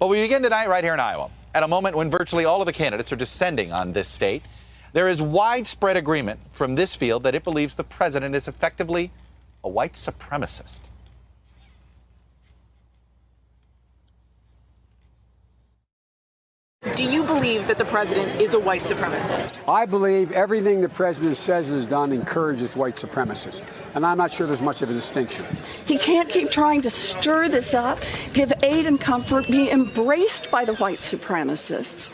But we begin tonight right here in Iowa, at a moment when virtually all of the candidates are descending on this state. There is widespread agreement from this field that it believes the president is effectively a white supremacist. Do you believe that the president is a white supremacist? I believe everything the president says and has done encourages white supremacists. And I'm not sure there's much of a distinction. He can't keep trying to stir this up, give aid and comfort, be embraced by the white supremacists,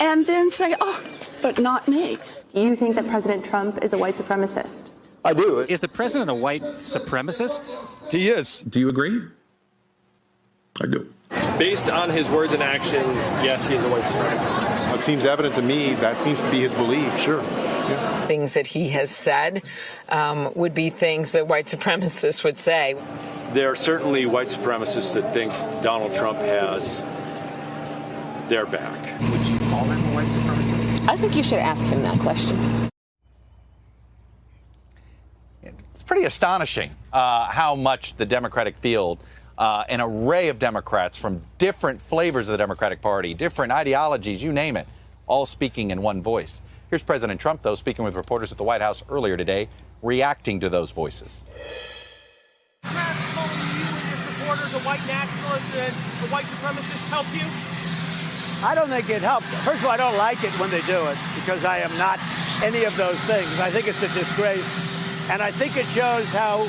and then say, oh, but not me. Do you think that President Trump is a white supremacist? I do. Is the president a white supremacist? He is. Do you agree? I do. Based on his words and actions, yes, he is a white supremacist. It seems evident to me that seems to be his belief, sure. Yeah. Things that he has said would be things that white supremacists would say. There are certainly white supremacists that think Donald Trump has their back. Would you call him a white supremacist? I think you should ask him that question. It's pretty astonishing how much the Democratic field, an array of Democrats from different flavors of the Democratic Party, different ideologies, you name it, all speaking in one voice. Here's President Trump, though, speaking with reporters at the White House earlier today, reacting to those voices. Democrats calling you and your supporters a white nationalist and a white supremacist help you? I don't think it helps. First of all, I don't like it when they do it because I am not any of those things. I think it's a disgrace. And I think it shows how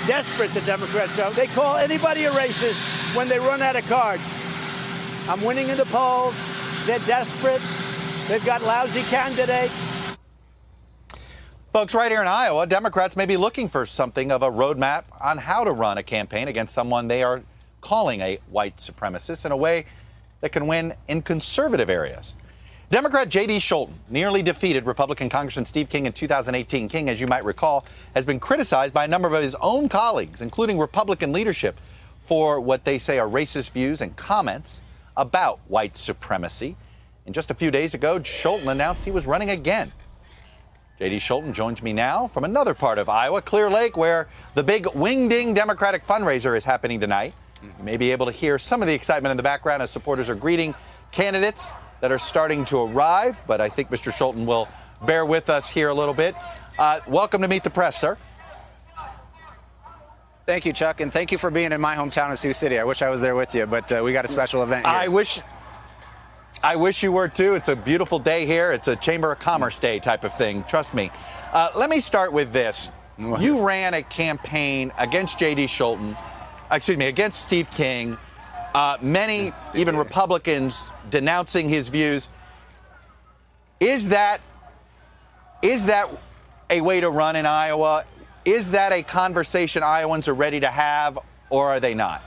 desperate the Democrats are. They call anybody a racist when they run out of cards. I'm winning in the polls. They're desperate. They've got lousy candidates. Folks, right here in Iowa, Democrats may be looking for something of a roadmap on how to run a campaign against someone they are calling a white supremacist in a way that can win in conservative areas. Democrat J.D. Scholten nearly defeated Republican Congressman Steve King in 2018. King, as you might recall, has been criticized by a number of his own colleagues, including Republican leadership, for what they say are racist views and comments about white supremacy. And just a few days ago, Scholten announced he was running again. J.D. Scholten joins me now from another part of Iowa, Clear Lake, where the big Wing-Ding Democratic fundraiser is happening tonight. You may be able to hear some of the excitement in the background as supporters are greeting candidates that are starting to arrive, but I think Mr. Scholten will bear with us here a little bit. Welcome to Meet the Press, sir. Thank you, Chuck, and thank you for being in my hometown of Sioux City. I wish I was there with you, but we got a special event here. I wish you were, too. It's a beautiful day here. It's a Chamber of Commerce Day type of thing. Trust me. Let me start with this. You ran a campaign against J.D. Scholten, against Steve King. Many, even Republicans, denouncing his views. Is that a way to run in Iowa? Is that a conversation Iowans are ready to have, or are they not?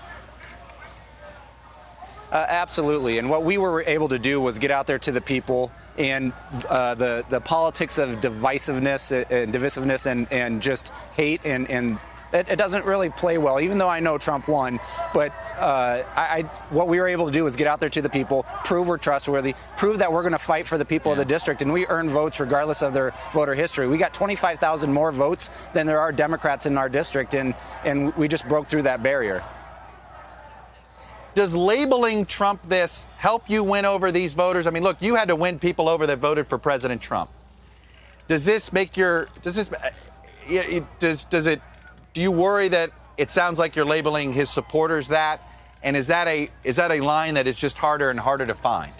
Absolutely. And what we were able to do was get out there to the people, and the politics of divisiveness and just hate and it doesn't really play well, even though I know Trump won. But what we were able to do is get out there to the people, prove we're trustworthy, prove that we're going to fight for the people of the district, and we earn votes regardless of their voter history. We got 25,000 more votes than there are Democrats in our district, and we just broke through that barrier. Does labeling Trump this help you win over these voters? I mean, look, you had to win people over that voted for President Trump. Do you worry that it sounds like you're labeling his supporters that? And is that a line that is just harder and harder to find?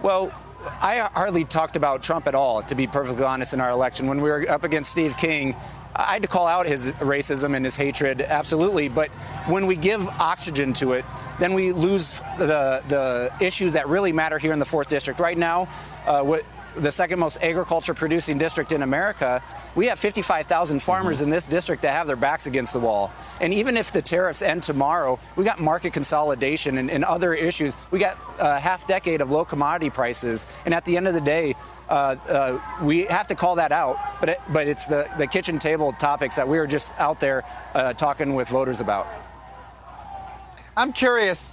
Well, I hardly talked about Trump at all, to be perfectly honest, in our election. When we were up against Steve King, I had to call out his racism and his hatred, absolutely. But when we give oxygen to it, then we lose the issues that really matter here in the 4th District. Right now, the second most agriculture producing district in America, we have 55,000 farmers in this district that have their backs against the wall. And even if the tariffs end tomorrow, we got market consolidation and other issues. We got a half decade of low commodity prices. And at the end of the day, we have to call that out. But it's the kitchen table topics that we were just out there talking with voters about. I'm curious,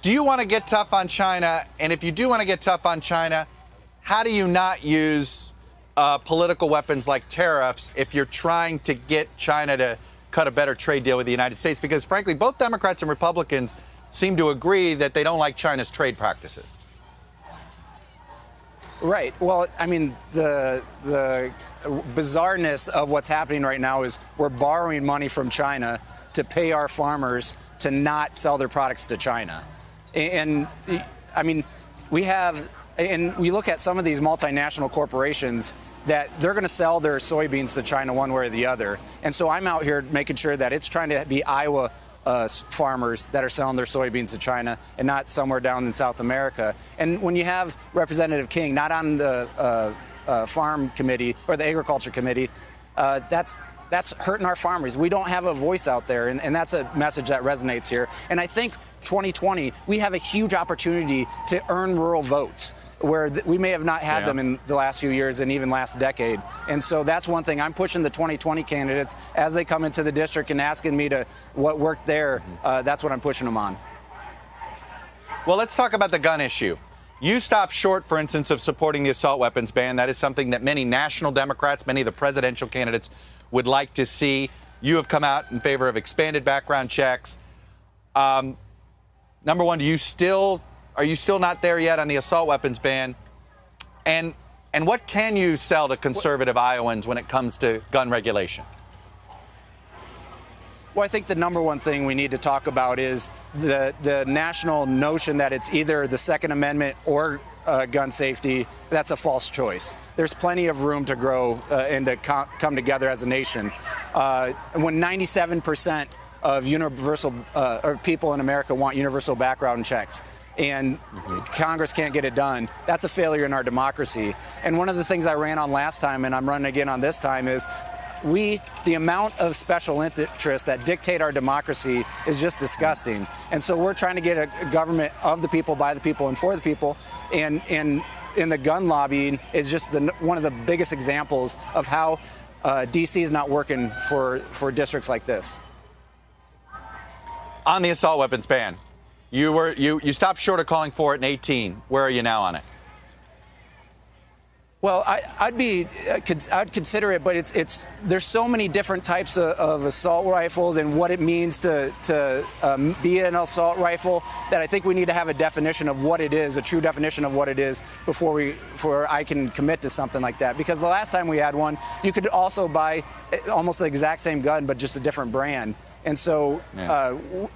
do you want to get tough on China? And if you do want to get tough on China, how do you not use political weapons like tariffs if you're trying to get China cut a better trade deal with the United States? Because frankly, both Democrats and Republicans seem to agree that they don't like China's trade practices. Right. Well, I mean, the bizarreness of what's happening right now is we're borrowing money from China to pay our farmers to not sell their products to China. And I mean, we look at some of these multinational corporations that they're going to sell their soybeans to China one way or the other. And so I'm out here making sure that it's trying to be Iowa farmers that are selling their soybeans to China and not somewhere down in South America. And when you have Representative King not on the farm committee or the agriculture committee, that's hurting our farmers. We don't have a voice out there, and that's a message that resonates here. And I think 2020, we have a huge opportunity to earn rural votes where we may have not had them in the last few years and even last decade. And so that's one thing. I'm pushing the 2020 candidates as they come into the district and asking me to what worked there. That's what I'm pushing them on. Well, let's talk about the gun issue. You stopped short, for instance, of supporting the assault weapons ban. That is something that many national Democrats, many of the presidential candidates would like to see. You have come out in favor of expanded background checks. Number one, are you still not there yet on the assault weapons ban? And what can you sell to conservative Iowans when it comes to gun regulation? Well, I think the number one thing we need to talk about is the national notion that it's either the Second Amendment or gun safety. That's a false choice. There's plenty of room to grow and to come together as a nation. When 97% of universal or people in America want universal background checks, and Congress can't get it done, that's a failure in our democracy. And one of the things I ran on last time, and I'm running again on this time, is the amount of special interests that dictate our democracy is just disgusting. And so we're trying to get a government of the people, by the people, and for the people. And the gun lobbying is just one of the biggest examples of how D.C. is not working for districts like this. On the assault weapons ban, you stopped short of calling for it in 2018. Where are you now on it? Well, I'd consider it, but there's so many different types of assault rifles and what it means to be an assault rifle that I think we need to have a definition of what it is, a true definition of what it is before I can commit to something like that. Because the last time we had one, you could also buy almost the exact same gun, but just a different brand. And so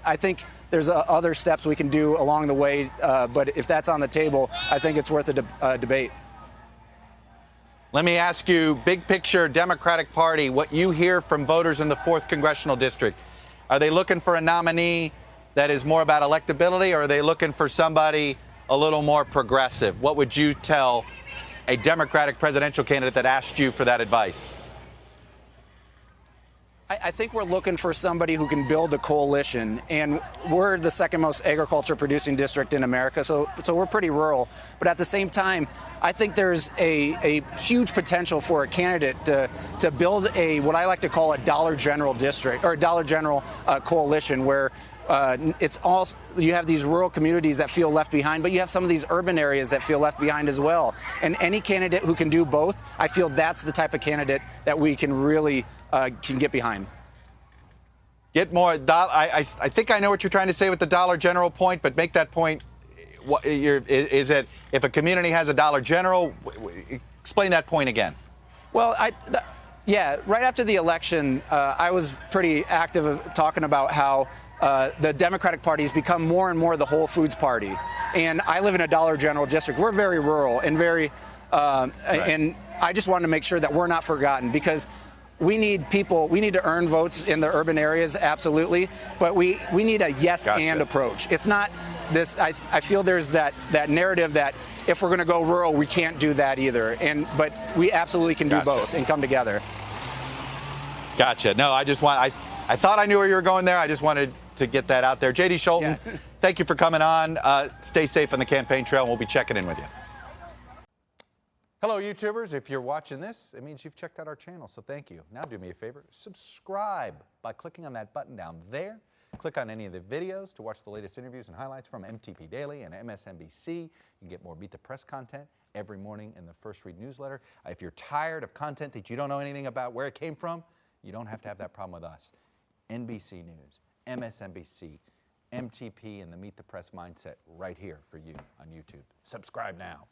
I think there's other steps we can do along the way, but if that's on the table, I think it's worth a debate. Let me ask you, big picture, Democratic Party, what you hear from voters in the 4th Congressional District. Are they looking for a nominee that is more about electability, or are they looking for somebody a little more progressive? What would you tell a Democratic presidential candidate that asked you for that advice? I think we're looking for somebody who can build a coalition, and we're the second most agriculture producing district in America, so we're pretty rural. But at the same time, I think there's a huge potential for a candidate to build what I like to call a Dollar General district, or a Dollar General coalition, where it's all, you have these rural communities that feel left behind, but you have some of these urban areas that feel left behind as well. And any candidate who can do both, I feel that's the type of candidate that we can really can get behind. Get more. I think I know what you're trying to say with the Dollar General point, but make that point. Is it if a community has a Dollar General? Explain that point again. Well, yeah, right after the election, I was pretty active talking about how the Democratic Party has become more and more the Whole Foods Party. And I live in a Dollar General district. We're very rural and very, and I just wanted to make sure that we're not forgotten, because we need to earn votes in the urban areas, absolutely, but we need a yes and approach. It's not this, I feel there's that narrative that if we're going to go rural, we can't do that either. But we absolutely can do both and come together. Gotcha. No, I thought I knew where you were going there. I just wanted to get that out there. J.D. Scholten, thank you for coming on. Stay safe on the campaign trail, and we'll be checking in with you. Hello, YouTubers. If you're watching this, it means you've checked out our channel, so thank you. Now do me a favor, subscribe by clicking on that button down there. Click on any of the videos to watch the latest interviews and highlights from MTP Daily and MSNBC. You can get more Beat the Press content every morning in the First Read newsletter. If you're tired of content that you don't know anything about where it came from, you don't have to have that problem with us. NBC News, MSNBC, MTP, and the Meet the Press Mindset right here for you on YouTube. Subscribe now.